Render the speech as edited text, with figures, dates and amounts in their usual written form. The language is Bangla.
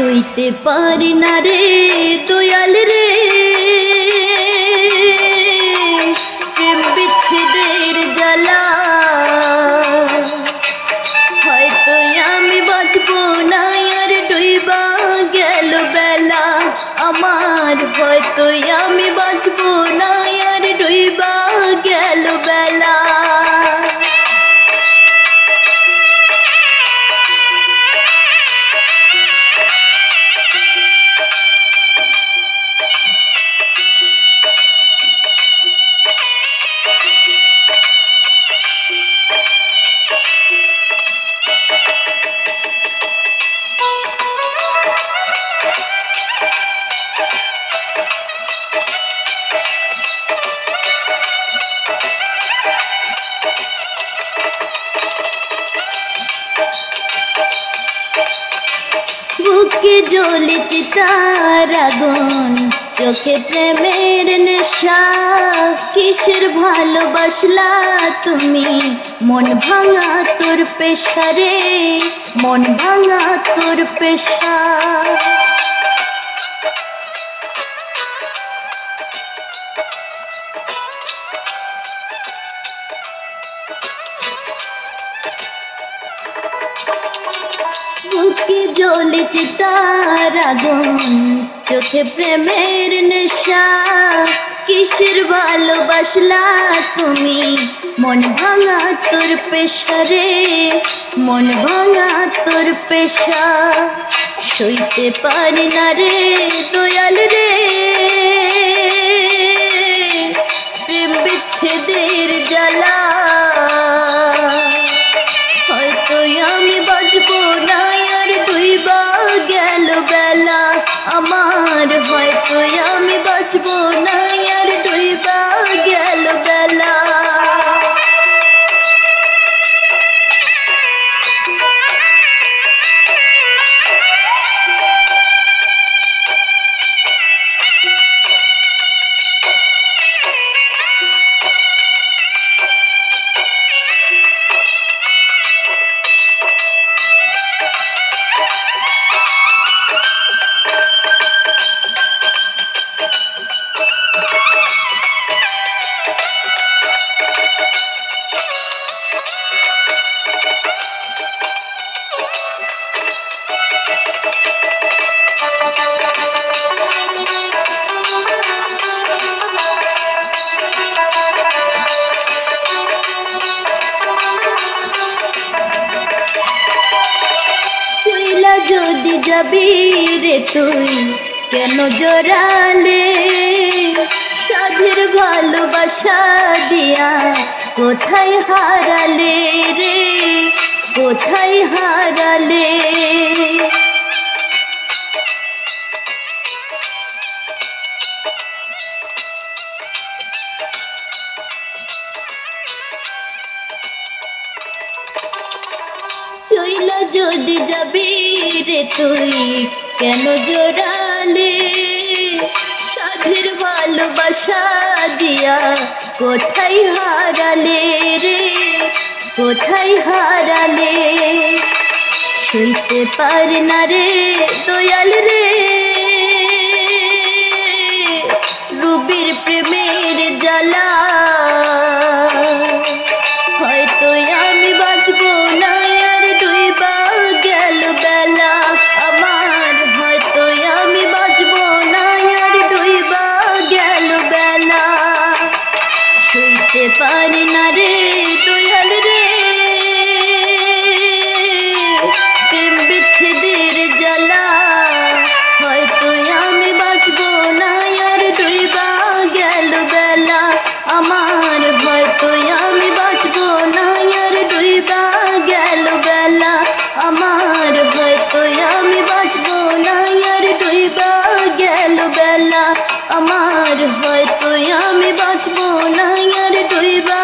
সইতে পারি না রে দয়াল রে প্রেম বিচ্ছেদের জ্বালা। হয়তো আমি বাঁচবো না আর ডুইবা গেল বেলা আমার, হয়তো আমি বাঁচবো না আর ডুইবা গেল বেলা। বুকে জ্বলেছে তার আগুন, চোখে প্রেমের নেশা। কিসের ভালোবাসলা তুমি, মন ভাঙা তোর পেশা রে, মন ভাঙা তোর পেশা। বুকে জ্বলেছে তার আগুন, চোখে প্রেমের নেশা। কিসের ভালোবাসলা তুমি, মন ভাঙা তোর পেশা রে, মন ভাঙা তোর পেশা। সইতে পারি না রে দয়াল রে প্রেম বিচ্ছেদের জ্বালা। হয়তো আমি বাঁচবো না আর ডুইবা গেল বেলা আমার, হয়তো আমি বাঁচবো না আর ডুইবা গেল বেলা। যদি যাবি রে তুই কেন জড়ালে, সাধের ভালোবাসা দিয়া কোথায় হারালে রে, কোথায় হারালে। চইলা যদি যাবি রে তুই কেন জড়ালে, সাধের ভালোবাসা দিয়া কোথায় হারালে রে, কোথায় হারালে। সইতে পারি না রে দয়াল রে রুবির প্রেমের জ্বালা। হয়তো আমি বাঁচবো না আর ডুইবা গেল বেলা আমার, হয়তো আমি বাঁচবো না আর ডুইবা গেল বেলা। সইতে পারি না রে দয়াল রে প্রেম বিচ্ছেদের জ্বালা। হয়তো আমি বাঁচবো না আর ডুইবা গেল বেলা আমার, হয়তো আমি বাঁচবো না আর ডুইবা গেল বেলা আমার, হয়তো আমি বাঁচবো না আর ডুইবা গেল বেলা আমার, হয়তো আমি বাঁচবো না আর ডুইবা